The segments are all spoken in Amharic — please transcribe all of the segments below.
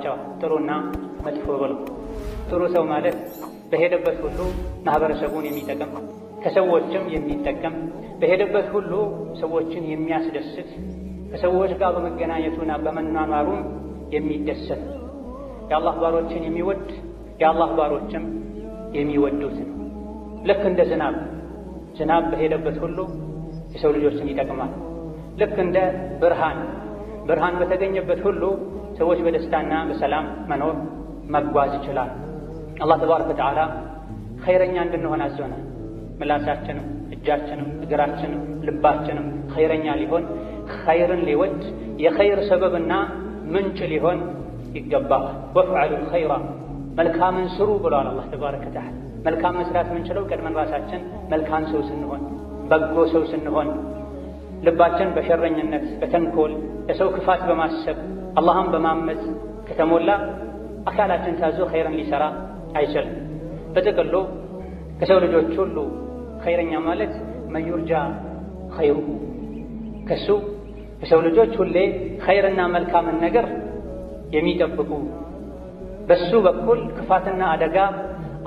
ከፍለዋቸዋል፣ ጥሩና መጥፎ ብለው። ጥሩ ሰው ማለት በሄደበት ሁሉ ማህበረሰቡን የሚጠቅም ከሰዎችም የሚጠቀም በሄደበት ሁሉ ሰዎችን የሚያስደስት ከሰዎች ጋር በመገናኘቱና በመኗኗሩም የሚደሰት የአላህ ባሮችን የሚወድ የአላህ ባሮችም የሚወዱት ነው። ልክ እንደ ዝናብ በሄደበት ሁሉ የሰው ልጆችን ይጠቅማል። ልክ እንደ ብርሃን በተገኘበት ሁሉ ሰዎች በደስታና በሰላም መኖር መጓዝ ይችላል። አላህ ተባረከ ወተዓላ ኸይረኛ እንድንሆን አዞናል። ምላሳችንም፣ እጃችንም፣ እግራችንም፣ ልባችንም ኸይረኛ ሊሆን ኸይርን ሊወድ የኸይር ሰበብና ምንጭ ሊሆን ይገባል። ወፍዐሉል ኸይራ መልካምን ስሩ ብሏል አላህ ተባረከ ወተዓላ። መልካም መስራት የምንችለው ቀድመን ራሳችን መልካም ሰው ስንሆን፣ በጎ ሰው ስንሆን፣ ልባችን በሸረኝነት በተንኮል ለሰው ክፋት በማሰብ አላህን በማመፅ ከተሞላ አካላችን ታዞ ኸይርን ሊሰራ አይችልም። በጥቅሉ ከሰው ልጆች ሁሉ ኸይረኛ ማለት መዩርጃ ኸይሩ ከሱ የሰው ልጆች ሁሌ ኸይርና መልካምን ነገር የሚጠብቁ በሱ በኩል ክፋትና አደጋ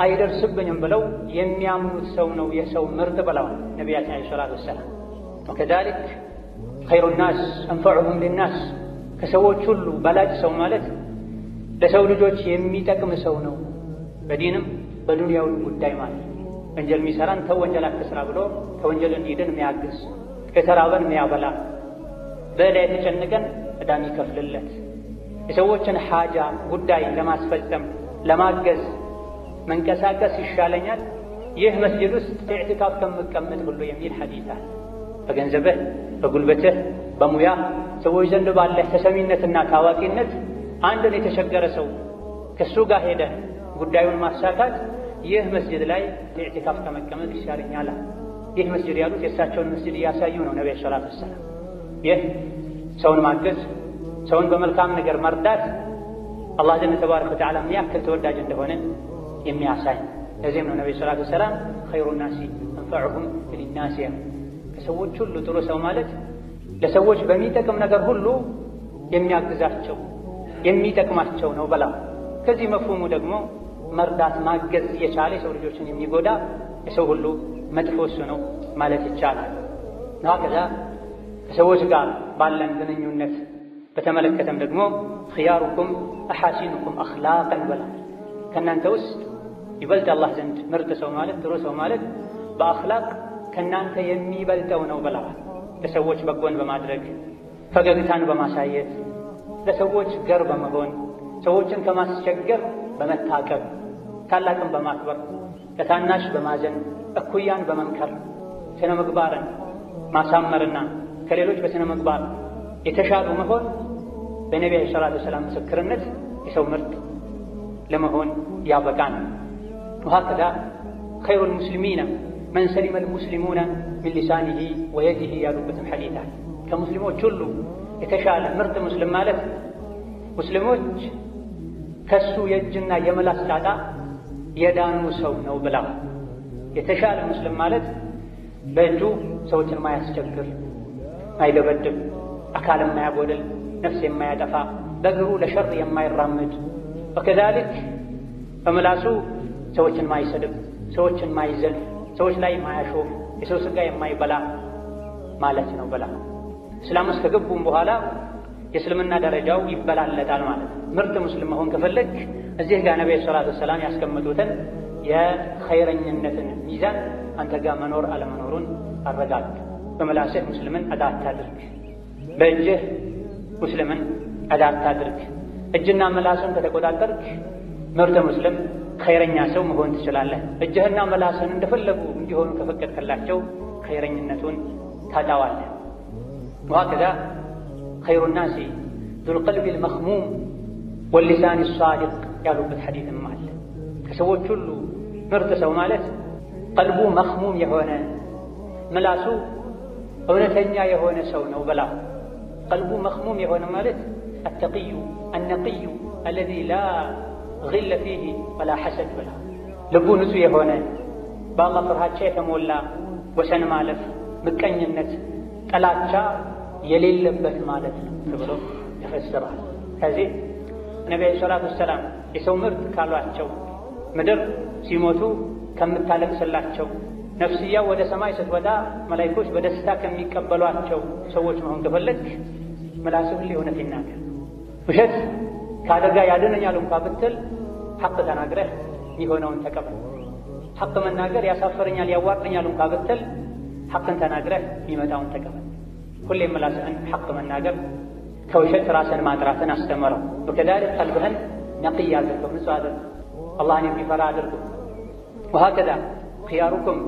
አይደርስብኝም ብለው የሚያምኑት ሰው ነው የሰው ምርጥ ብለዋል ነቢያችን ዐለይሂ ሰላቱ ወሰላም። ወከዛሊክ ኸይሩ ናስ አንፈዑሁም ሊናስ ከሰዎች ሁሉ በላጭ ሰው ማለት ለሰው ልጆች የሚጠቅም ሰው ነው በዲንም በዱንያዊ ጉዳይ ማለት ወንጀል የሚሰራን ተው ወንጀል አትስራ ብሎ ከወንጀል እንዲድን የሚያግዝ የተራበን የሚያበላ በዕዳ የተጨነቀን ዕዳ የሚከፍልለት የሰዎችን ሓጃ ጉዳይ ለማስፈጸም ለማገዝ መንቀሳቀስ ይሻለኛል ይህ መስጂድ ውስጥ ኢዕቲካፍ ከምቀመጥ ሁሉ የሚል ሐዲስ አለ። በገንዘብህ በጉልበትህ በሙያ ሰዎች ዘንድ ባለህ ተሰሚነትና ታዋቂነት አንድን የተቸገረ ሰው ከሱ ጋር ሄደህ ጉዳዩን ማሳካት ይህ መስጂድ ላይ ኢዕቲካፍ ከመቀመጥ ይሻለኛል። ይህ መስጂድ ያሉት የእሳቸውን መስጂድ እያሳዩ ነው ነብዩ ሰለላሁ ዐለይሂ ወሰለም። ይህ ሰውን ማገዝ ሰውን በመልካም ነገር መርዳት አላህ ዘንድ ተባረከ ወተዓላ ምን ያክል ተወዳጅ እንደሆነ የሚያሳይ። ለዚህም ነው ነብዩ ሰለላሁ ዐለይሂ ወሰለም ኸይሩ ናሲ አንፈዑሁም ሊናስ ከሰዎች ሁሉ ጥሩ ሰው ማለት ለሰዎች በሚጠቅም ነገር ሁሉ የሚያግዛቸው የሚጠቅማቸው ነው በላ። ከዚህ መፍሁሙ ደግሞ መርዳት ማገዝ የቻለ የሰው ልጆችን የሚጎዳ የሰው ሁሉ መጥፎ እሱ ነው ማለት ይቻላል። ከዛ ከሰዎች ጋር ባለን ግንኙነት በተመለከተም ደግሞ ኺያሩኩም አሐሲኑኩም አኽላቀን በላ። ከእናንተ ውስጥ ይበልጥ አላህ ዘንድ ምርጥ ሰው ማለት ጥሩ ሰው ማለት በአኽላቅ ከእናንተ የሚበልጠው ነው ብለዋል። ለሰዎች በጎን በማድረግ ፈገግታን በማሳየት ለሰዎች ገር በመሆን ሰዎችን ከማስቸገር በመታቀብ ታላቅን በማክበር ለታናሽ በማዘን እኩያን በመምከር ስነ ምግባርን ማሳመርና ከሌሎች በስነ ምግባር የተሻሉ መሆን በነቢዩ ሰለላሁ ዐለይሂ ወሰለም ምስክርነት የሰው ምርጥ ለመሆን ያበቃል። ወሀከዛ ኸይሩል ሙስሊሚና መን ሰሊመል ሙስሊሙና ሚን ሊሳኒሂ ወየዲሂ ያሉበትም ሐዲስ አለ። ከሙስሊሞች ሁሉ የተሻለ ምርጥ ሙስሊም ማለት ሙስሊሞች ከሱ የእጅና የምላስ ጣጣ የዳኑ ሰው ነው ብላ። የተሻለ ሙስሊም ማለት በእጁ ሰዎችን ማያስቸግር ማይደበድብ አካል የማያጎድል ነፍስ የማያጠፋ በእግሩ ለሸር የማይራመድ ወከዛሊክ በምላሱ ሰዎችን ማይሰድብ ሰዎችን ማይዘልፍ ሰዎች ላይ ማያሾፍ የሰው ስጋ የማይበላ ማለት ነው ብላ። እስላም ውስጥ ከገቡም በኋላ የእስልምና ደረጃው ይበላለጣል ማለት ነው። ምርጥ ሙስሊም መሆን ከፈለግ እዚህ ጋር ነብዩ ሰለላሁ ዐለይሂ ወሰለም ያስቀመጡትን የኸይረኝነትን ሚዛን አንተ ጋር መኖር አለመኖሩን አረጋግጥ። በመላስህ ሙስሊምን አዳ አታድርግ፣ በእጅህ ሙስሊምን አዳ አታድርግ። እጅና መላስን ከተቆጣጠርክ ምርጥ ሙስሊም ኸይረኛ ሰው መሆን ትችላለህ። እጅህና መላስን እንደፈለጉ እንዲሆኑ ከፈቀድክላቸው ኸይረኝነቱን ታጣዋለህ። ወሀከዛ ኸይሩ ናሲ ዙል ቀልቢል መኽሙም ወሊሳኒ ሷዲቅ ያሉበት ሐዲስም አለ። ከሰዎች ሁሉ ምርጥ ሰው ማለት ቀልቡ መኽሙም የሆነ ምላሱ እውነተኛ የሆነ ሰው ነው ብላ። ቀልቡ መኽሙም የሆነ ማለት አተቂዩ አነቂዩ አለዚ ላ ግለ ፊህ ወላ ሐሰድ ብላ። ልቡ ንጹህ የሆነ በአላህ ፍርሃቻ የተሞላ ወሰን ማለፍ፣ ምቀኝነት፣ ጥላቻ የሌለበት ማለት ነው ተብሎ ይፈሰራል። ከዚህ ነብዩ ሰለላሁ ዐለይሂ ወሰለም የሰው ምርጥ ካሏቸው ምድር ሲሞቱ ከምታለቅስላቸው ነፍስያው ወደ ሰማይ ስትወጣ መላእክቶች በደስታ ከሚቀበሏቸው ሰዎች መሆን ከፈለግ ምላስህ ሁሌ እውነት ይናገር። ውሸት ከአደጋ ያድነኛል እንኳ ብትል ሐቅ ተናግረህ የሆነውን ተቀበል። ሐቅ መናገር ያሳፈረኛል ያዋርደኛል እንኳ ብትል ሐቅን ተናግረህ የሚመጣውን ተቀበል። ሁሌም ምላስህን ሐቅ መናገር ከውሸት ራስን ማጥራትን አስተምረው። ወከዛሊክ ቀልብህን ነቅይ አድርገው፣ ንጹህ አድርገው፣ አላህን የሚፈራ አድርገው። ወሀከዛ ኺያሩኩም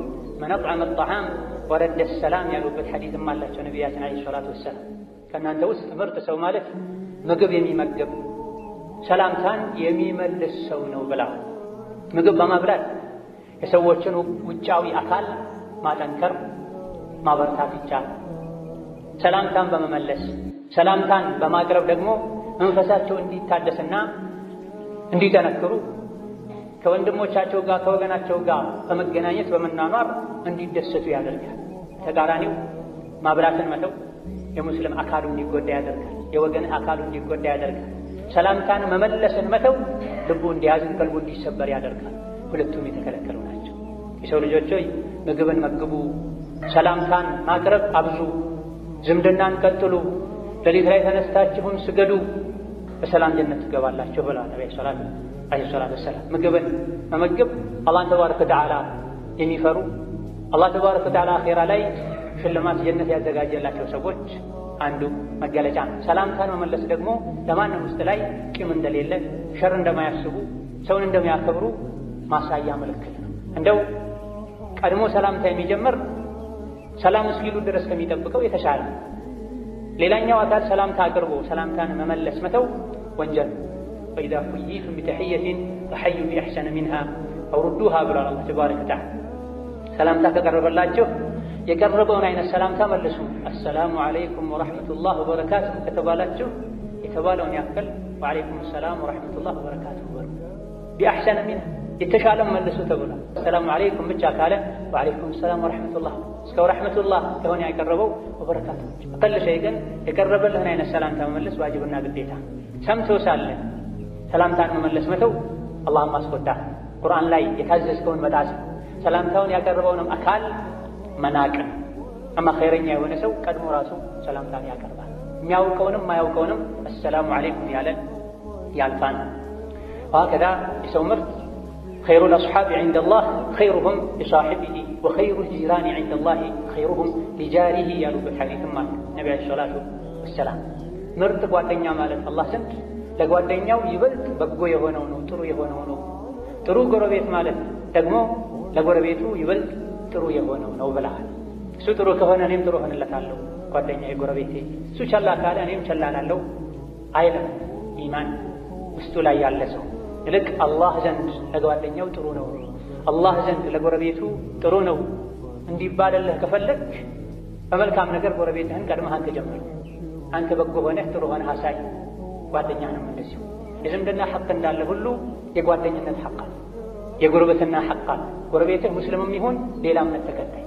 መን አጥዐመ አጠዓም ወረደ ሰላም ያሉበት ሐዲስም አላቸው ነቢያችን ዐለይሂ ሰላቱ ወሰላም። ከእናንተ ውስጥ ምርጥ ሰው ማለት ምግብ የሚመገብ ሰላምታን የሚመልስ ሰው ነው ብላ። ምግብ በማብላት የሰዎችን ውጫዊ አካል ማጠንከር ማበርታት ይቻላል። ሰላምታን በመመለስ ሰላምታን በማቅረብ ደግሞ መንፈሳቸው እንዲታደስና እንዲጠነክሩ ከወንድሞቻቸው ጋር ከወገናቸው ጋር በመገናኘት በመናኗር እንዲደሰቱ ያደርጋል። ተቃራኒው ማብላትን መተው የሙስሊም አካሉ እንዲጎዳ ያደርጋል። የወገንህ አካሉ እንዲጎዳ ያደርጋል። ሰላምታን መመለስን መተው ልቡ እንዲያዝን ቀልቡ እንዲሰበር ያደርጋል። ሁለቱም የተከለከሉ ናቸው። የሰው ልጆች ሆይ ምግብን መግቡ፣ ሰላምታን ማቅረብ አብዙ፣ ዝምድናን ቀጥሉ፣ ሌሊት ላይ ተነስታችሁም ስገዱ፣ በሰላም ጀነት ትገባላችሁ ብለዋል ነብዩ ሰለላሁ ዐለይሂ ወሰለም። ምግብን መመገብ አላህን ተባረከ ወተዓላ የሚፈሩ አላህ ተባረከ ወተዓላ አኺራ ላይ ሽልማት ጀነት ያዘጋጀላቸው ሰዎች አንዱ መገለጫ ነው። ሰላምታን መመለስ ደግሞ ለማንም ውስጥ ላይ ቂም እንደሌለ፣ ሸር እንደማያስቡ፣ ሰውን እንደሚያከብሩ ማሳያ ምልክት ነው። እንደው ቀድሞ ሰላምታ የሚጀምር ሰላም እስኪሉ ድረስ ከሚጠብቀው የተሻለ። ሌላኛው አካል ሰላምታ አቅርቦ ሰላምታን መመለስ መተው ወንጀል። ወኢዛ ሁይቱም ቢተሕየትን ፈሐዩ ቢአሕሰነ ሚንሃ አው ሩዱሃ ብሏል አላህ ተባረከ ወተዓላ። ሰላምታ ከቀረበላችሁ የቀረበውን አይነት ሰላምታ መልሱ። አሰላሙ ዐለይኩም ወረሕመቱላህ ወበረካቱሁ ከተባላችሁ የተባለውን ያክል ወዐለይኩም ሰላም ወረሕመቱላህ ወበረካቱሁ በሉ። ቢአሕሰነ ሚንሃ የተሻለም መልሱ ተብሏል። አሰላሙ ዐለይኩም ብቻ ካለ ወዐለይኩም ሰላም ወረሕመቱላህ እስከ ወረሕመቱላህ ከሆነ ያቀረበው ወበረካቱሁ። አቀል ሸይ ግን የቀረበልህን አይነት ሰላምታ መመለስ ዋጅብና ግዴታ። ሰምቶ ሳለ ሰላምታን መመለስ መተው አላህን ማስቆጣት፣ ቁርአን ላይ የታዘዝከውን መጣስ፣ ሰላምታውን ያቀረበውንም አካል መናቅን። አማ ኸይረኛ የሆነ ሰው ቀድሞ ራሱ ሰላምታን ያቀርባል። የሚያውቀውንም ማያውቀውንም አሰላሙ ዐለይኩም ያለ ያልፋል። ወሀከዛ የሰው ምርጥ خير الأصحاب عند الله خيرهم لصاحبه وخير الجيران عند الله خيرهم لجاره ያሉ በሐዲስም አለ ነብዩ ሰለላሁ ዐለይሂ ወሰለም። ምርጥ ጓደኛ ማለት አላህ ዘንድ ለጓደኛው ይበልጥ በጎ የሆነው ነው፣ ጥሩ የሆነው ነው። ጥሩ ጎረቤት ማለት ደግሞ ለጎረቤቱ ይበልጥ ጥሩ የሆነው ነው ብለሃል። እሱ ጥሩ ከሆነ እኔም ጥሩ ሆንለታለሁ፣ ጓደኛዬ ጎረቤቴ። እሱ ቸላ ካለ እኔም ቸላ እላለሁ አይልም። ኢማን ውስጡ ላይ ያለ ሰው ይልቅ አላህ ዘንድ ለጓደኛው ጥሩ ነው፣ አላህ ዘንድ ለጎረቤቱ ጥሩ ነው እንዲባልልህ ከፈለግ በመልካም ነገር ጎረቤትህን ቀድመህ ጀምር። አንተ በጎ ሆነህ ጥሩ ሆነህ አሳይ። ጓደኛህንም እንደዚሁ። የዝምድና ሐቅ እንዳለ ሁሉ የጓደኝነት ሐቅ አለ፣ የጉርብትና ሐቅ አለ። ጎረቤትህ ሙስሊምም ይሁን ሌላ እምነት ተከታይ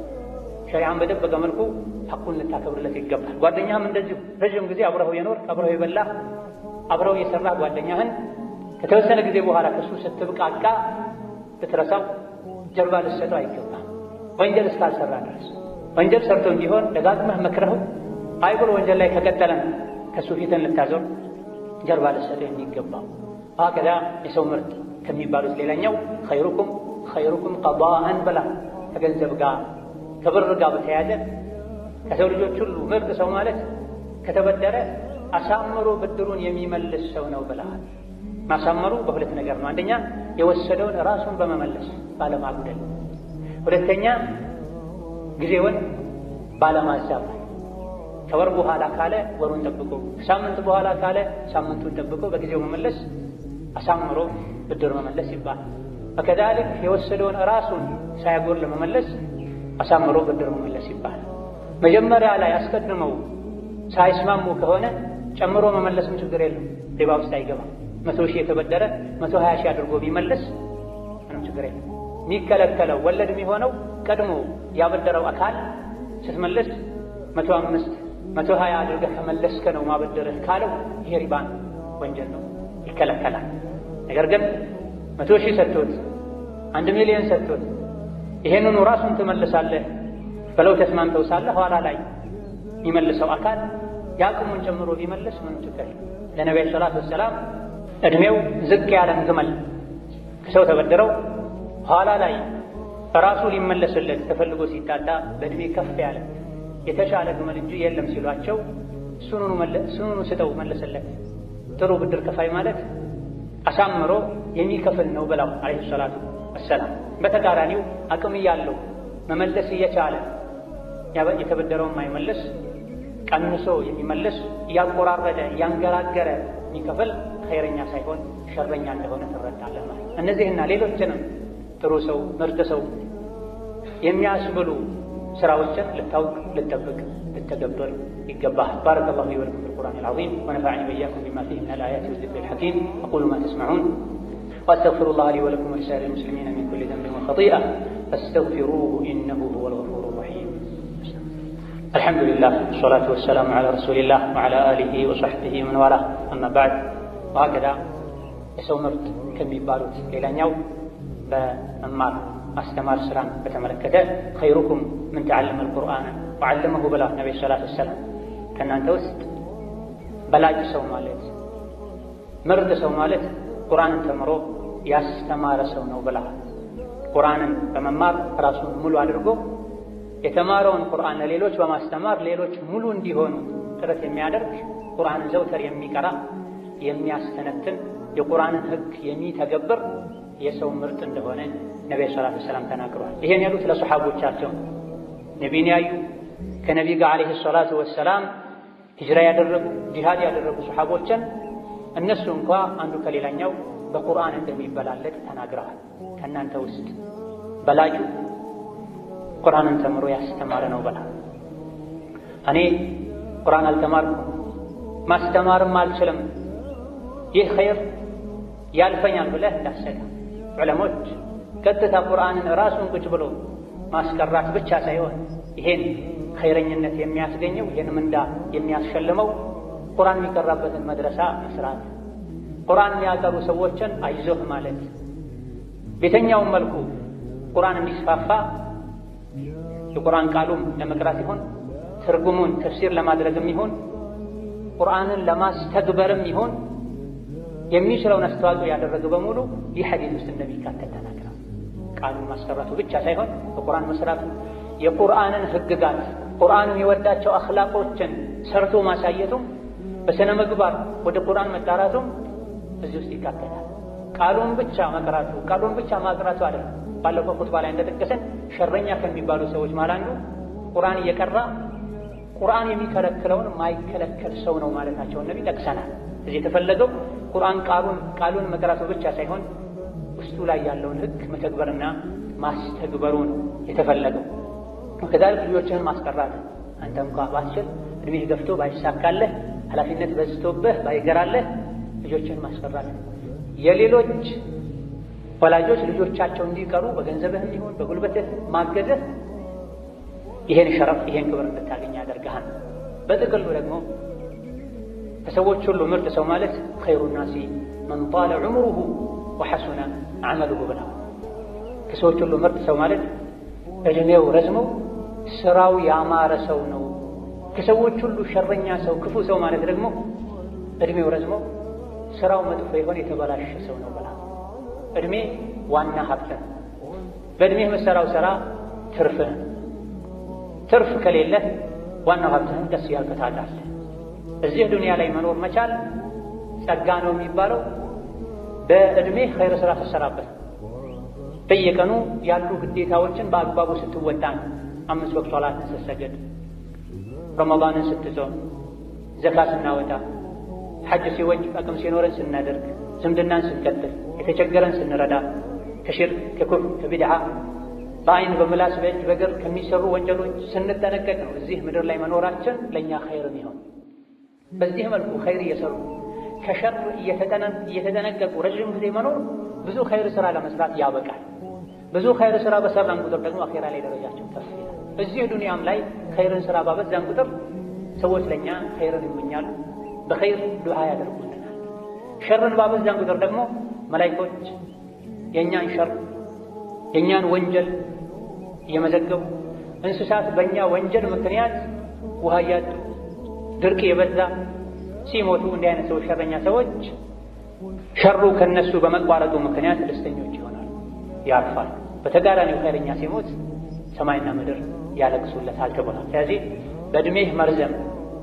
ሸሪዓን በደበቀ መልኩ ሐቁን ልታከብርለት ይገባል። ጓደኛህም እንደዚሁ ረዥም ጊዜ አብረኸው የኖርክ አብረኸው የበላህ አብረኸው የሰራህ ጓደኛህን ከተወሰነ ጊዜ በኋላ ከሱ ስትብቃቃ ልትረሳው ጀርባ ልትሰጠው አይገባም። ወንጀል እስካልሰራ ድረስ ወንጀል ሰርቶ እንዲሆን ደጋግመህ መክረኸው አይ ብሎ ወንጀል ላይ ከቀጠለን ከሱ ፊትን ልታዞር ጀርባ ልትሰጠው የሚገባው። ሀከዛ የሰው ምርጥ ከሚባሉት ሌላኛው ኸይሩኩም ቀዳአን ብላ ከገንዘብ ጋር ከብር ጋር በተያያዘ ከሰው ልጆች ሁሉ ምርጥ ሰው ማለት ከተበደረ አሳምሮ ብድሩን የሚመልስ ሰው ነው ብለሃል። ማሳመሩ በሁለት ነገር ነው። አንደኛ የወሰደውን ራሱን በመመለስ ባለማጉደል፣ ሁለተኛ ጊዜውን ባለማዛባት። ከወር በኋላ ካለ ወሩን ጠብቆ፣ ከሳምንት በኋላ ካለ ሳምንቱን ጠብቆ በጊዜው መመለስ አሳምሮ ብድር መመለስ ይባላል። ወከዛሊክ የወሰደውን ራሱን ሳያጎል መመለስ አሳምሮ ብድር መመለስ ይባላል። መጀመሪያ ላይ አስቀድመው ሳይስማሙ ከሆነ ጨምሮ መመለስም ችግር የለም፣ ሪባ ውስጥ አይገባም። 100 ሺህ የተበደረ 120 ሺህ አድርጎ ቢመለስ ምንም ችግር የለም። የሚከለከለው ወለድ የሚሆነው ቀድሞ ያበደረው አካል ስትመለስ 105 120 አድርገህ ከመለስከ ነው ማበደርህ ካለው ይሄ ሪባ ነው፣ ወንጀል ነው። ይከለከላል። ነገር ግን 100,000 ሰጥቶት 1 ሚሊዮን ሰጥቶት ይሄንኑ ራሱን ትመልሳለህ ብለው ተስማምተው ሳለ ኋላ ላይ የሚመልሰው አካል ያቅሙን ጨምሮ ቢመልስ ምን ችግር? ለነብዩ ሰለላሁ ዐለይሂ ወሰለም እድሜው ዝቅ ያለን ግመል ከሰው ተበድረው ኋላ ላይ ራሱ ሊመለስለት ተፈልጎ ሲታጣ በእድሜ ከፍ ያለ የተሻለ ግመል እንጂ የለም ሲሏቸው እሱኑኑ ስጠው መለሰለት። ጥሩ ብድር ከፋይ ማለት አሳምሮ የሚከፍል ነው ብለው አለይሂ ሰላቱ ወሰላም። በተቃራኒው አቅም ያለው መመለስ እየቻለ የተበደረውን ማይመለስ ቀንሶ የሚመልስ እያቆራረጠ እያንገራገረ የሚከፍል ኸይረኛ ሳይሆን ሸረኛ እንደሆነ ትረዳለህ ማለት። እነዚህና ሌሎችንም ጥሩ ሰው ምርጥ ሰው የሚያስብሉ ስራዎችን ልታውቅ ልትጠብቅ ልትተገብር ይገባል። ባረከላሁ ሊ ወለኩም ፊል العظيم ونفعني وإياكم بما فيه من الآيات والذكر الحكيم أقول ما تسمعون وأستغفر الله لي ولكم ولسائر المسلمين من كل ذنب وخطيئة فاستغفروه إنه هو الغفور الرحيم. الحمد لله والصلاة والسلام على رسول الله وعلى آله وصحبه ومن والاه أما بعد وهكذا የሰው ምርጥ ከሚባሉት ሌላኛው በመማር ማስተማር ስራን በተመለከተ خيركم من تعلم القرآن وعلمه ብላ ነብዩ ሰለላሁ ዐለይሂ ወሰለም ከእናንተ ውስጥ በላጭ ሰው ማለት ምርጥ ሰው ማለት ቁርአንን ተምሮ ያስተማረ ሰው ነው ብላ ቁርአንን በመማር ራሱን ሙሉ አድርጎ የተማረውን ቁርአን ለሌሎች በማስተማር ሌሎች ሙሉ እንዲሆኑ ጥረት የሚያደርግ ቁርአንን ዘውትር የሚቀራ የሚያስተነትን የቁርአንን ሕግ የሚተገብር የሰው ምርጥ እንደሆነ ነብዩ ሰለላሁ ዐለይሂ ወሰለም ተናግረዋል። ይሄን ያሉት ለሱሐቦቻቸው ነብዩን ያዩ ከነብዩ ጋር አለይሂ ሰላቱ ወሰላም ሂጅራ ያደረጉ ጂሃድ ያደረጉ ሱሐቦችን እነሱ እንኳን አንዱ ከሌላኛው በቁርአን እንደሚበላለጥ ተናግረዋል። ከእናንተ ውስጥ በላጩ ቁርአንን ተምሮ ያስተማረ ነው ብላ እኔ ቁርአን አልተማርኩም ማስተማርም አልችልም ይህ ኸይር ያልፈኛል ብለህ እንዳሰጋ ዑለሞች ቀጥታ ቁርአንን ራሱን ቁጭ ብሎ ማስቀራት ብቻ ሳይሆን ይሄን ኸይረኝነት የሚያስገኘው ይሄን ምንዳ የሚያስሸልመው ቁርአን የሚቀራበትን መድረሳ መስራት ቁርአን የሚያቀሩ ሰዎችን አይዞህ ማለት በየትኛውም መልኩ ቁርአን እንዲስፋፋ የቁርአን ቃሉም ለመቅራት ይሁን ትርጉሙን ተፍሲር ለማድረግም ይሁን ቁርአንን ለማስተግበርም ይሁን የሚችለውን አስተዋጽኦ ያደረገ በሙሉ ይህ ሐዲስ ውስጥ እንደሚካተት ተናግረዋል። ቃሉን ማስቀራቱ ብቻ ሳይሆን በቁርአን መስራቱ የቁርአንን ህግጋት ቁርአኑ የወዳቸው አኽላቆችን ሰርቶ ማሳየቱም በስነ ምግባር ወደ ቁርአን መጣራቱም እዚህ ውስጥ ይካተታል። ቃሉን ብቻ መቅራቱ ቃሉን ብቻ ማቅራቱ አይደለም። ባለፈው ኹጥባ ላይ እንደተጠቀሰን ሸረኛ ከሚባሉ ሰዎች ማለት አንዱ ቁርአን እየቀራ ቁርአን የሚከለክለውን ማይከለከል ሰው ነው ማለታቸውን ነብይ ጠቅሰናል። እዚህ የተፈለገው ቁርአን ቃሉን መቅራቱ ብቻ ሳይሆን ውስጡ ላይ ያለውን ህግ መተግበርና ማስተግበሩን የተፈለገው። ወከዛልክ ልጆችህን ማስቀራት አንተ እንኳን ባትችል እድሜህ ገፍቶ ባይሳካለህ ኃላፊነት በዝቶብህ ባይገራለህ ልጆችህን ማስቀራት የሌሎች ወላጆች ልጆቻቸው እንዲቀሩ በገንዘብህም ይሁን በጉልበትህ ማገዝህ ይሄን ሸረፍ ይሄን ክብር እንድታገኝ ያደርግሃል። በጥቅሉ ደግሞ ከሰዎች ሁሉ ምርጥ ሰው ማለት خير الناس من طال عمره وحسن عمله ብላ ከሰዎች ሁሉ ምርጥ ሰው ማለት እድሜው ረዝመው ስራው ያማረ ሰው ነው። ከሰዎች ሁሉ ሸረኛ ሰው ክፉ ሰው ማለት ደግሞ እድሜው ረዝመው ስራው መጥፎ የሆነ የተበላሸ ሰው ነው ብላ እድሜ ዋና ሀብት ነው። በእድሜህ መሰራው ስራ ትርፍ ከሌለ ዋናው ሀብትህን ቀስ ያልክ ታጣለህ። እዚህ ዱንያ ላይ መኖር መቻል ጸጋ ነው የሚባለው በእድሜህ ኸይር ስራ ስትሰራበት በየቀኑ ያሉ ግዴታዎችን በአግባቡ ስትወጣ 5 ወቅት ሶላትን ስትሰግድ ረመዳንን ስትጾም ዘካት ስናወጣ ሐጅ ሲወጅብ አቅም ሲኖረን ስናደርግ ዝምድናን ስንቀጥል የተቸገረን ስንረዳ ከሽርክ ከኩፍር ከቢድዓ በአይን በምላስ በእጅ በእግር ከሚሰሩ ወንጀሎች ስንጠነቀቅ ነው እዚህ ምድር ላይ መኖራችን ለእኛ ኸይር የሚሆን። በዚህ መልኩ ኸይር እየሰሩ ከሸር እየተጠነቀቁ ረዥም ጊዜ መኖር ብዙ ኸይር ስራ ለመስራት ያበቃል። ብዙ ኸይር ስራ በሰራን ቁጥር ደግሞ አኼራ ላይ ደረጃቸው ከፍ ይላል። እዚህ ዱንያም ላይ ኸይርን ስራ ባበዛን ቁጥር ሰዎች ለኛ ኸይርን ይመኛሉ፣ በኸይር ዱዓ ያደርጉልናል። ሸርን ባበዛን ቁጥር ደግሞ መላእክቶች የኛን ሸር የኛን ወንጀል እየመዘገቡ እንስሳት በእኛ ወንጀል ምክንያት ውሃ እያጡ ድርቅ የበዛ ሲሞቱ እንዲህ አይነት ሰዎች ሸረኛ ሰዎች ሸሩ ከነሱ በመቋረጡ ምክንያት ደስተኞች ይሆናሉ፣ ያርፋል። በተጋራኒው ኸይረኛ ሲሞት ሰማይና ምድር ያለቅሱለታል ተብሏል። ስለዚህ በእድሜህ መርዘም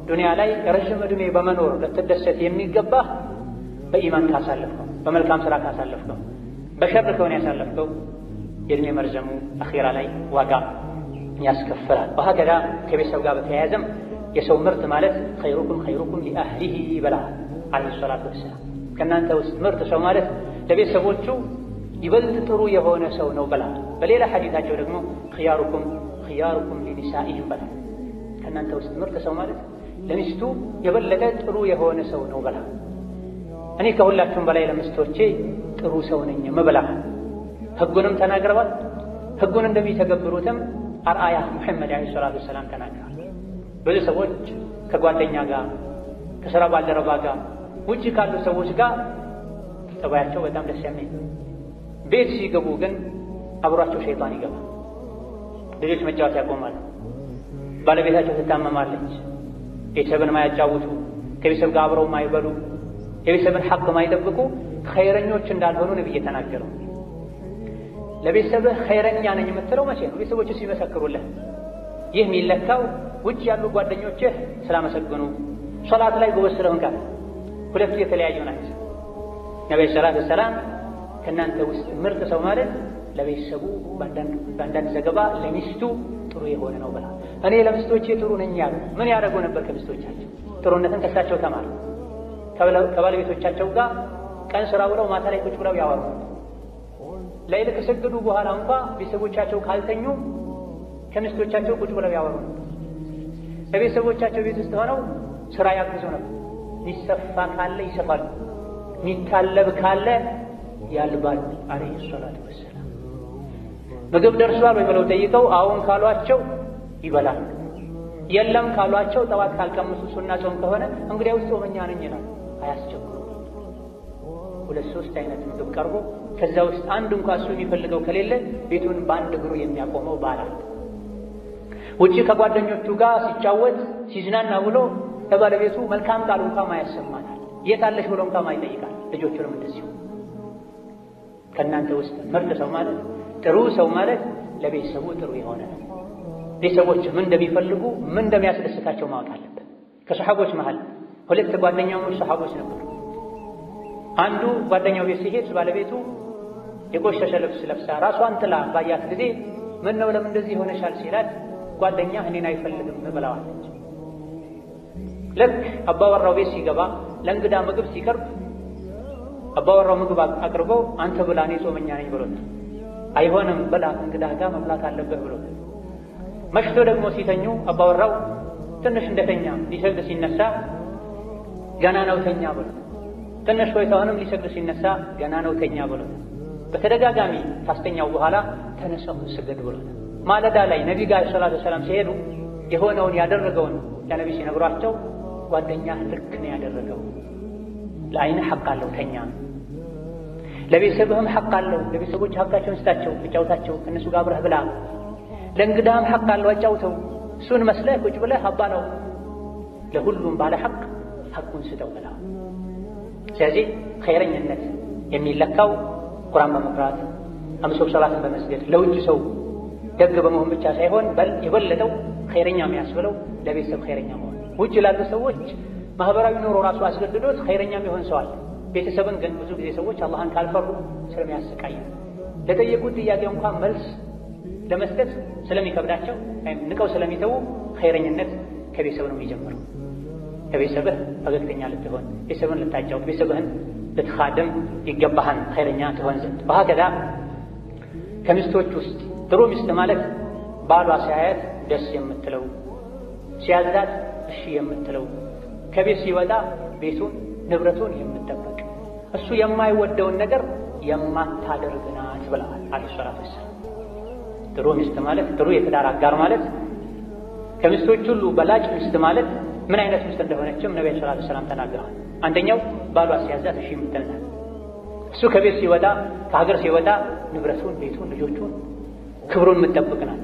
ዱንያ ላይ ረዥም እድሜ በመኖር ልትደሰት የሚገባህ በኢማን ካሳለፍከው፣ በመልካም ስራ ካሳለፍከው። በሸር ከሆነ ያሳለፍከው የእድሜ መርዘሙ አኺራ ላይ ዋጋ ያስከፍላል። ወሀከዛ ከቤተሰብ ጋር በተያያዘም የሰው ምርጥ ማለት ኸይሩኩም ሊአህሊሂ ይበላል አለይሂ ሰላቱ ወሰላም። ከእናንተ ውስጥ ምርጥ ሰው ማለት ለቤተሰቦቹ ይበልጥ ጥሩ የሆነ ሰው ነው በላ። በሌላ ሐዲታቸው ደግሞ ኺያሩኩም ሊኒሳኢሂም በላ። ከእናንተ ውስጥ ምርጥ ሰው ማለት ለሚስቱ የበለጠ ጥሩ የሆነ ሰው ነው በላ። እኔ ከሁላችሁም በላይ ለሚስቶቼ ጥሩ ሰው ነኝ መብላ። ህጉንም ተናግረዋል። ህጉን እንደሚተገብሩትም አርአያ ሙሐመድ አለይሂ ሰላቱ ወሰላም ተናግረዋል። ብዙ ሰዎች ከጓደኛ ጋር ከሥራ ባልደረባ ጋር ውጭ ካሉ ሰዎች ጋር ጠባያቸው በጣም ደስ የሚል፣ ቤት ሲገቡ ግን አብሯቸው ሸይጣን ይገባል። ልጆች መጫወት ያቆማሉ። ባለቤታቸው ትታመማለች። ቤተሰብን ማያጫውቱ፣ ከቤተሰብ ጋር አብረው ማይበሉ፣ የቤተሰብን ሐቅ ማይጠብቁ ኸይረኞች እንዳልሆኑ ነብይ ተናገረው። ለቤተሰብህ ኸይረኛ ነኝ የምትለው መቼ ነው? ቤተሰቦች ሲመሰክሩልህ። ይህ የሚለካው ውጭ ያሉ ጓደኞችህ ስላመሰገኑ፣ ሶላት ላይ ጎበዝ ስለሆንክ። ሁለቱ የተለያዩ ናቸው። ነብዩ ሰለላሁ ዐለይሂ ወሰለም ከእናንተ ውስጥ ምርጥ ሰው ማለት ለቤተሰቡ በአንዳንድ ዘገባ ለሚስቱ ጥሩ የሆነ ነው ብላ። እኔ ለሚስቶቼ ጥሩ ነኝ ያሉ ምን ያደርጉ ነበር? ከሚስቶቻቸው ጥሩነትን ከሳቸው ተማሩ። ከባለቤቶቻቸው ጋር ቀን ስራ ብለው ማታ ላይ ቁጭ ብለው ያወሩ። ለይል ከሰገዱ በኋላ እንኳ ቤተሰቦቻቸው ካልተኙ ከሚስቶቻቸው ቁጭ ብለው ያወሩ ነበር። በቤተሰቦቻቸው ቤት ውስጥ ሆነው ስራ ያግዙ ነበር። ሚሰፋ ካለ ይሰፋሉ፣ ሚታለብ ካለ ያልባል አለይሂ ሰላቱ ወሰላም። ምግብ ደርሷል ወይ ብለው ጠይቀው አዎን ካሏቸው ይበላል፣ የለም ካሏቸው ጠዋት ካልቀመሱ ሱና ጾም ከሆነ እንግዲያው ጾመኛ ነኝ ይላል። አያስቸግሩም። ሁለት ሶስት አይነት ምግብ ቀርቦ ከዛ ውስጥ አንድ እንኳን እሱ የሚፈልገው ከሌለ ቤቱን በአንድ እግሩ የሚያቆመው ባል አለ። ውጪ ከጓደኞቹ ጋር ሲጫወት ሲዝናና ብሎ ለባለቤቱ መልካም ቃል እንኳን ማያሰማናል። የት አለሽ ብሎ እንኳን ማይጠይቃል። ልጆቹንም እንደዚሁ። ከእናንተ ውስጥ ምርጥ ሰው ማለት ጥሩ ሰው ማለት ለቤተሰቡ ጥሩ የሆነ ነው። ቤተሰቦች ምን እንደሚፈልጉ ምን እንደሚያስደስታቸው ማወቅ አለበት። ከሰሐቦች መሃል ሁለት ጓደኛሞች ሰሐቦች ነበሩ። አንዱ ጓደኛው ቤት ሲሄድ ባለቤቱ የቆሸሸ ልብስ ለብሳ ራሷን ጥላ ባያት ጊዜ ምን ነው ለምን እንደዚህ ሆነሻል ሲላት ጓደኛ እኔን አይፈልግም ብለዋለች። ልክ አባወራው ቤት ሲገባ ለእንግዳ ምግብ ሲቀርብ አባወራው ምግብ አቅርቦ አንተ ብላ እኔ ጾመኛ ነኝ ብሎታል። አይሆንም ብላ እንግዳ ጋር መብላት አለብህ ብሎታል። መሽቶ ደግሞ ሲተኙ አባወራው ትንሽ እንደተኛ ሊሰግድ ሲነሳ ገና ነው ተኛ ብሎታል። ትንሽ ቆይታውንም ሊሰግድ ሲነሳ ገና ነው ተኛ ብሎታል። በተደጋጋሚ ካስተኛው በኋላ ተነሳው ስገድ ብሎታል። ማለዳ ላይ ነቢ ጋር ሰለላሁ ዐለይሂ ወሰለም ሲሄዱ የሆነውን ያደረገውን ለነቢ ሲነግሯቸው ጓደኛህ ልክ ነው ያደረገው፣ ለአይንህ ሐቅ አለው ተኛ፣ ለቤተሰብህም ሐቅ አለው፣ ለቤተሰቦች ሐቃቸውን ስጣቸው፣ አጫውታቸው፣ ከእነሱ ጋር አብረህ ብላ፣ ለእንግዳህም ሐቅ አለው አጫውተው፣ እሱን መስለህ ቁጭ ብለህ አባለው፣ ለሁሉም ባለ ሐቅ ሐቁን ስጠው ብላ። ስለዚህ ኸይረኝነት የሚለካው ቁርአን በመቅራት አምስት ወቅት ሰላትን በመስገድ ለውጭ ሰው ደግ በመሆን ብቻ ሳይሆን በል የበለጠው ኸይረኛ የሚያስብለው ለቤተሰብ ኸይረኛ መሆን። ውጭ ላሉ ሰዎች ማህበራዊ ኑሮ ራሱ አስገድዶት ኸይረኛ የሚሆን ሰው አለ። ቤተሰብን ግን ብዙ ጊዜ ሰዎች አላህን ካልፈሩ ስለሚያሰቃይ ለጠየቁት ጥያቄ እንኳን መልስ ለመስጠት ስለሚከብዳቸው ወይም ንቀው ስለሚተዉ ኸይረኝነት ከቤተሰብ ነው የሚጀምረው። ከቤተሰብህ ፈገግተኛ ልትሆን፣ ቤተሰብን ልታጫውት፣ ቤተሰብህን ልትኻድም ይገባሃል ኸይረኛ ትሆን ዘንድ። በሀከዛ ከሚስቶች ውስጥ ጥሩ ሚስት ማለት ባሏ ሲያያት ደስ የምትለው፣ ሲያዛት እሺ የምትለው፣ ከቤት ሲወጣ ቤቱን ንብረቱን የምትጠብቅ፣ እሱ የማይወደውን ነገር የማታደርግ ናት ብለዋል አለይሂ ሰላቱ ወሰላም። ጥሩ ሚስት ማለት ጥሩ የትዳር አጋር ማለት ከሚስቶች ሁሉ በላጭ ሚስት ማለት ምን አይነት ሚስት እንደሆነችም ነብዩ ሰለላሁ ዐለይሂ ወሰለም ተናግረዋል። አንደኛው ባሏ ሲያዛት እሺ የምትል ናት። እሱ ከቤት ሲወጣ ከሀገር ሲወጣ ንብረቱን፣ ቤቱን፣ ልጆቹን፣ ክብሩን የምትጠብቅ ናት።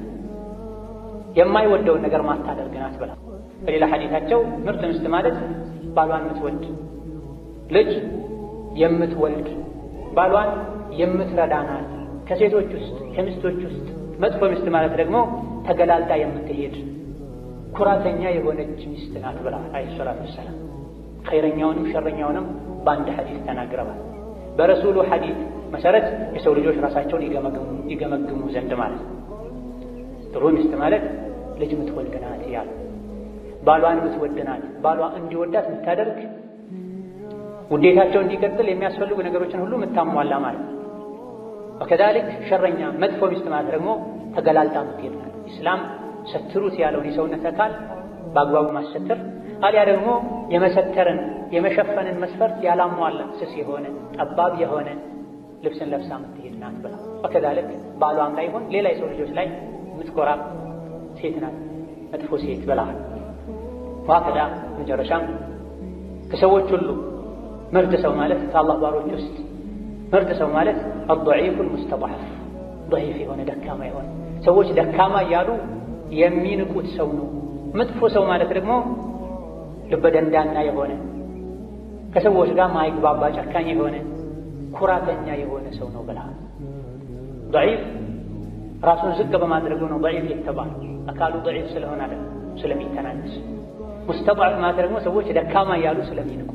የማይወደውን ነገር ማታደርግ ናት ብላ በሌላ ሐዲታቸው ምርጥ ሚስት ማለት ባሏን የምትወድ ልጅ የምትወልድ ባሏን የምትረዳ ናት። ከሴቶች ውስጥ ከሚስቶች ውስጥ መጥፎ ሚስት ማለት ደግሞ ተገላልጣ የምትሄድ ኩራተኛ የሆነች ሚስት ናት ብላ አለይሂ ሰላቱ ወሰላም ኸይረኛውንም ሸረኛውንም በአንድ ሐዲስ ተናግረዋል። በረሱሉ ሐዲስ መሰረት የሰው ልጆች ራሳቸውን ይገመግሙ ዘንድ ማለት ነው። ጥሩ ሚስት ማለት ልጅ የምትወልድ ናት ያለ ባሏን የምትወድ ናት። ባሏ እንዲወዳት የምታደርግ ውዴታቸው እንዲቀጥል የሚያስፈልጉ ነገሮችን ሁሉ የምታሟላ ማለት ነው። ወከዛሊክ ሸረኛ መጥፎ ሚስት ማለት ደግሞ ተገላልጣ የምትሄድ ናት። ኢስላም ሰትሩት ያለውን የሰውነት አካል በአግባቡ ማሰተር አሊያ ደግሞ የመሰተርን የመሸፈንን መስፈርት ያላሟላ ስስ የሆነ ጠባብ የሆነ ልብስን ለብሳ የምትሄድ ናት ብላ ወከዛሊክ ባሏም ላይ ሆን ሌላ የሰው ልጆች ላይ የምትኮራ ሴት ናት መጥፎ ሴት ብለዋል። ዋከዳ መጨረሻም ከሰዎች ሁሉ ምርጥ ሰው ማለት ከአላህ ባሮች ውስጥ ምርጥ ሰው ማለት الضعيف المستضعف ضعيف የሆነ ደካማ የሆነ ሰዎች ደካማ እያሉ የሚንቁት ሰው ነው። መጥፎ ሰው ማለት ደግሞ ልበደንዳና የሆነ ከሰዎች ጋር ማይግባባ ጨካኝ የሆነ ኩራተኛ የሆነ ሰው ነው ብላ ضعيف ራሱን ዝቅ በማድረጉ ነው ضعيف የተባለው። አካሉ ضعيف ስለሆነ አይደለም ስለሚተናነስ። ሙስተضعፍ ማለት ደግሞ ሰዎች ደካማ እያሉ ስለሚንቁት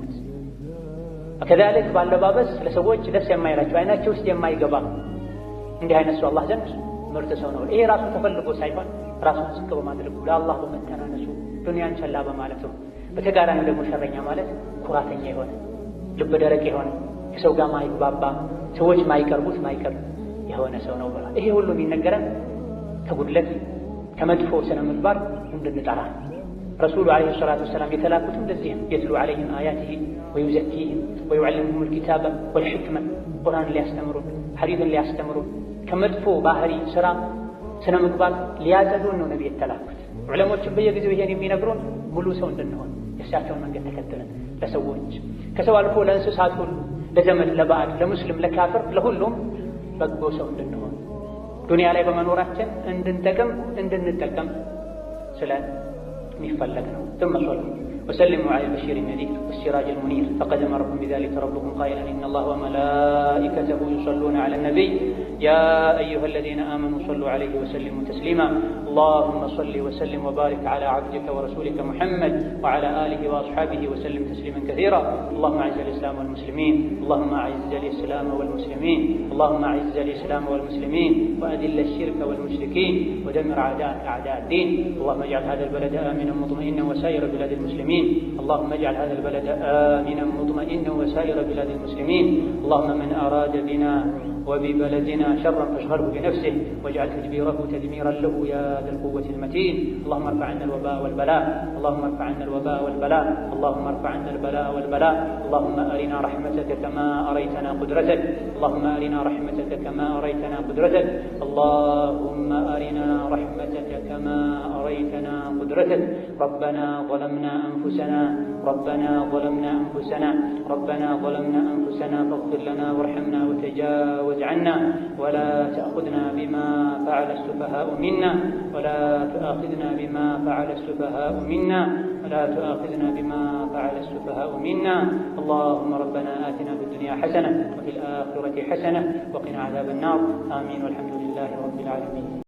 ከذلك ባለባበስ ለሰዎች ደስ የማይላቸው አይናቸው ውስጥ የማይገባ እንዲህ አይነት ሰው አላህ ዘንድ ምርጥ ሰው ነው። ይሄ ራሱ ተፈልጎ ሳይሆን ራሱን ዝቅ በማድረጉ ለአላህ በመተናነሱ ዱንያን ቸላ በማለቱ። በተቃራኒው ደግሞ ሸረኛ ማለት ኩራተኛ የሆነ ልብ ደረቅ የሆነ ከሰው ጋር ማይግባባ ሰዎች ማይቀርቡት ማይቀርብ የሆነ ሰው ነው ብላ ይሄ ሁሉ የሚነገረን ከጉድለት ከመጥፎ ስነ ምግባር እንድንጠራ ረሱሉ ዓለይሂ ሰላቱ ወሰላም የተላኩትም ለዚህ ነው። የትሉ ዓለይሂም አያቲሂ ወዩዘኪሂም ወዩዓልሙሁም አልኪታበ ወልሕክመ ቁርአን ሊያስተምሩን ሐዲትን ሊያስተምሩን ከመጥፎ ባህሪ ስራ ስነ ምግባር ሊያጸዱን ነው ነብይ የተላኩት። ዑለሞችም በየጊዜው ይሄን የሚነግሩን ሙሉ ሰው እንድንሆን የእሳቸውን መንገድ ተከትለን ለሰዎች ከሰው አልፎ ለእንስሳት ሁሉ ለዘመድ ለባዕድ ለሙስሊም ለካፍር ለሁሉም በጎ ሰው እንድንሆን ዱንያ ላይ በመኖራችን እንድንጠቀም ስለሚፈለግ ነው። ثم صلوا وسلموا على البشير النذير والسراج المنير فقد أمركم بذلك ربكم قائلا إن الله وملائكته يصلون على النبي يا أيها الذين آمنوا صلوا عليه وسلموا تسليما اللهم صل وسلم وبارك على عبدك ورسولك محمد وعلى آله وأصحابه وسلم تسليما كثيرا اللهم أعز الإسلام والمسلمين اللهم أعز الإسلام والمسلمين اللهم أعز الإسلام والمسلمين وأذل الشرك والمشركين ودمر أعداءك أعداء الدين اللهم اجعل هذا البلد آمنا مطمئنا وسائر بلاد المسلمين اللهم اجعل هذا البلد آمنا مطمئنا وسائر بلاد المسلمين اللهم من أراد بنا وببلدنا شرا فاشغله بنفسه واجعل تدبيره تدميرا له يا ذا القوة المتين اللهم ارفع عنا الوباء والبلاء اللهم ارفع عنا الوباء والبلاء اللهم ارفع عنا البلاء والبلاء اللهم أرنا رحمتك كما أريتنا قدرتك اللهم أرنا رحمتك كما أريتنا قدرتك اللهم أرنا رحمتك كما أريتنا قدرتك ربنا ظلمنا أنفسنا فاغفر لنا وارحمنا وتجاوز عنا ولا تأخذنا بما فعل السفهاء منا اللهم ربنا آتنا في الدنيا حسنة وفي الآخرة حسنة وقنا عذاب النار آمين والحمد لله رب العالمين.